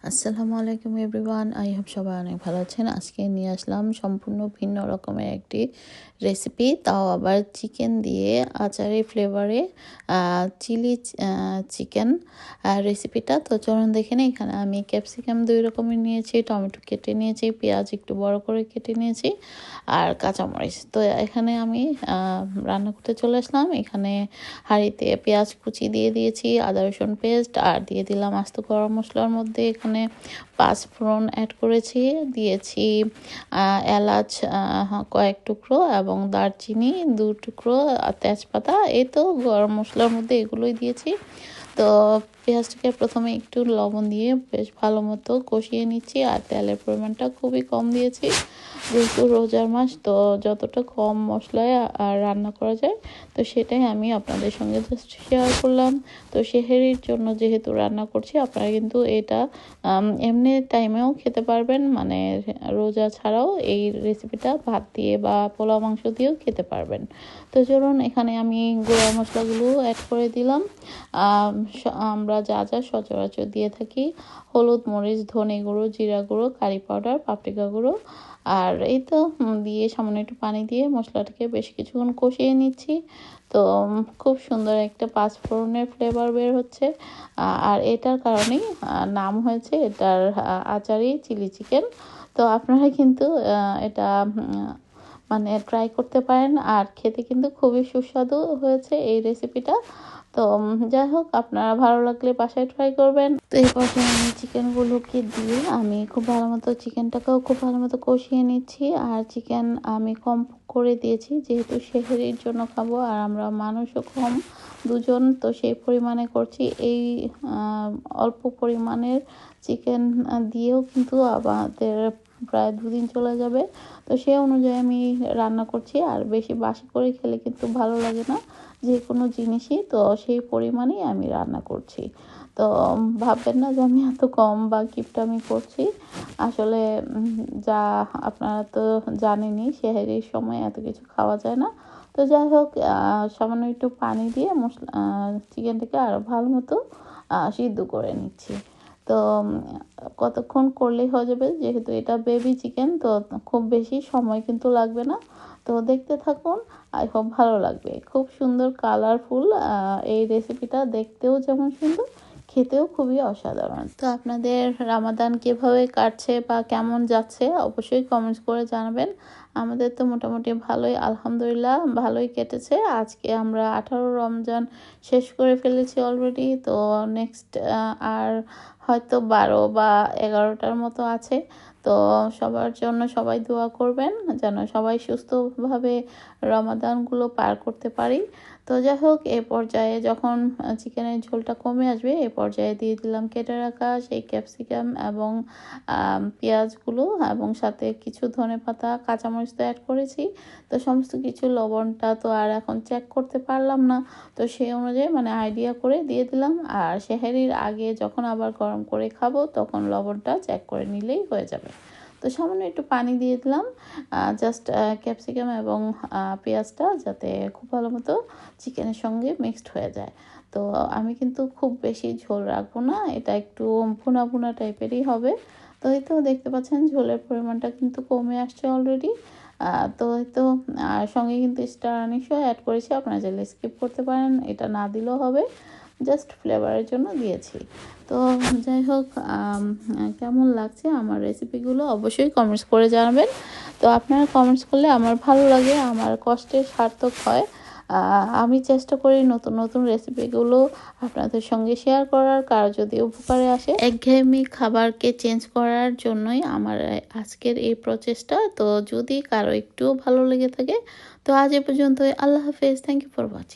আসসালামু আলাইকুম everyone, I hope সবাই অনেক ভালো আছেন। আজকে নিয়ে আসলাম সম্পূর্ণ ভিন্ন রকমের একটি রেসিপি, তাও আবার চিকেন দিয়ে আচারি ফ্লেভারে চিলি চিকেন রেসিপিটা। তো চলুন দেখে নিই। এখানে আমি ক্যাপসিকাম 2 রকমের নিয়েছি, টমেটো কেটে নিয়েছি, পেঁয়াজ একটু বড় করে কেটে নিয়েছি আর কাঁচামরিচ। তো এখানে আমি রান্না করতে চলে আসলাম। এখানে হাঁড়িতে পেঁয়াজ কুচি দিয়ে দিয়েছি, আদা রসুন পেস্ট, আর দিয়ে দিলাম আস্ত গরম মশলার মধ্যে এখানে 5 ফোড়ন অ্যাড করেছি, দিয়েছি এলাচ কয়েক টুকরো এবং দারচিনি 2 টুকরো, তেজপাতা। এই তো গরম মশলার মধ্যে এগুলোই দিয়েছি। তো পেঁয়াজটাকে প্রথমে একটু লবণ দিয়ে বেশ ভালো মতো কষিয়ে নিচ্ছি, আর তেলের পরিমাণটা খুবই কম দিয়েছি যেহেতু রোজার মাস। তো যতটা কম মশলায় রান্না করা যায় তো সেটাই আমি আপনাদের সঙ্গে জাস্ট শেয়ার করলাম। তো সেহরির জন্য যেহেতু রান্না করছি, আপনারা কিন্তু এটা এমনি টাইমেও খেতে পারবেন, মানে রোজা ছাড়াও এই রেসিপিটা ভাত দিয়ে বা পোলাও মাংস দিয়েও খেতে পারবেন। তো চলুন এখানে আমি গুঁড়া মশলাগুলো অ্যাড করে দিলাম। আমরা যা যা সচরাচর দিয়ে থাকি: হলুদ, মরিচ, ধনে গুঁড়ো, জিরা গুঁড়ো, কারি পাউডার, পাপরিকা গুঁড়ো, আর এই তো দিয়ে সামান্য একটু পানি দিয়ে মশলাটাকে বেশ কিছুক্ষণ কষিয়ে নিচ্ছি। তো খুব সুন্দর একটা 5 ফোড়নের ফ্লেভার বের হচ্ছে, আর এটার কারণেই নাম হয়েছে এটার আচারি চিলি চিকেন। তো আপনারা কিন্তু এটা মানে ট্রাই করতে পারেন, আর খেতে কিন্তু খুবই সুস্বাদু হয়েছে এই রেসিপিটা। তো যাই হোক, আপনারা ভালো লাগলে বাসায় ট্রাই করবেন। তো এই পর্যায়ে আমি চিকেনগুলোকে দিয়ে আমি খুব ভালো মতো চিকেনটাকেও খুব ভালো মতো কষিয়ে নিচ্ছি। আর চিকেন আমি কম করে দিয়েছি যেহেতু সেহরির জন্য খাবো, আর আমরা মানুষও কম, 2 জন, তো সেই পরিমাণে করছি। এই অল্প পরিমাণের চিকেন দিয়েও কিন্তু আমাদের প্রায় 2 দিন চলে যাবে। তো সেই অনুযায়ী আমি রান্না করছি, আর বেশি বাসি করে খেলে কিন্তু ভালো লাগে না যে কোনো জিনিসই। তো সেই পরিমাণেই আমি রান্না করছি। তো ভাববেন না যে আমি এত কম বা কিপটামি করছি। আসলে যা আপনারা তো জানেনই, সেহরির সময় এত কিছু খাওয়া যায় না। তো যাই হোক, সামান্য একটু পানি দিয়ে চিকেনটাকে আরও ভালো মতো সিদ্ধ করে নিচ্ছি। তো কতক্ষণ করলেই হয়ে যাবে, যেহেতু এটা বেবি চিকেন তো খুব বেশি সময় কিন্তু লাগবে না। তো দেখতে থাকুন, আই হোপ ভালো লাগবে। খুব সুন্দর কালারফুল এই রেসিপিটা, দেখতেও যেমন সুন্দর, খেতেও খুবই অসাধারণ। তো আপনাদের রামাদান কিভাবে কাটছে বা কেমন যাচ্ছে অবশ্যই কমেন্টস করে জানাবেন। আমাদের তো মোটামুটি ভালোই, আলহামদুলিল্লাহ ভালোই কেটেছে। আজকে আমরা 18 রমজান শেষ করে ফেলেছি অলরেডি। তো নেক্সট আর হয়তো 12 বা 11টার মতো আছে। তো সবার জন্য সবাই দোয়া করবেন যেন সবাই সুস্থভাবে রমাদানগুলো পার করতে পারি। তো যাই হোক, এ পর্যায়ে যখন চিকেনের ঝোলটা কমে আসবে, এ পর্যায়ে দিয়ে দিলাম কেটে রাখা সেই ক্যাপসিকাম এবং পেঁয়াজগুলো, এবং সাথে কিছু ধনেপাতা, কাঁচামরিচ তো অ্যাড করেছি। তো সমস্ত কিছু, লবণটা তো আর এখন চেক করতে পারলাম না, তো সেই অনুযায়ী মানে আইডিয়া করে দিয়ে দিলাম। আর সেহরির আগে যখন আবার গরম করে খাবো তখন লবণটা চেক করে নিলেই হয়ে যাবে। তো সামান্য একটু পানি দিয়ে দিলাম, জাস্ট ক্যাপসিকাম এবং পেঁয়াজটা যাতে খুব ভালো মতো চিকেনের সঙ্গে মিক্সড হয়ে যায়। তো আমি কিন্তু খুব বেশি ঝোল রাখবো না, এটা একটু ভুনা ভুনা টাইপেরই হবে। তো এই তো দেখতে পাচ্ছেন ঝোলের পরিমাণটা কিন্তু কমে আসছে অলরেডি। তো এই তো সঙ্গে কিন্তু স্টার আনিসও অ্যাড করেছি, আপনারা চাইলে স্কিপ করতে পারেন, এটা না দিলেও হবে, জাস্ট ফ্লেভারের জন্য দিয়েছি। তো যাই হোক, কেমন লাগছে আমার রেসিপিগুলো অবশ্যই কমেন্টস করে জানাবেন। তো আপনারা কমেন্টস করলে আমার ভালো লাগে, আমার কষ্টের সার্থক হয়। আমি চেষ্টা করি নতুন নতুন রেসিপিগুলো আপনাদের সঙ্গে শেয়ার করার, কারো যদি উপকারে আসে। একঘেয়েমি খাবারকে চেঞ্জ করার জন্যই আমার আজকের এই প্রচেষ্টা। তো যদি কারো একটুও ভালো লেগে থাকে তো আজ এ পর্যন্তই। আল্লাহ হাফেজ। Thank you for watching.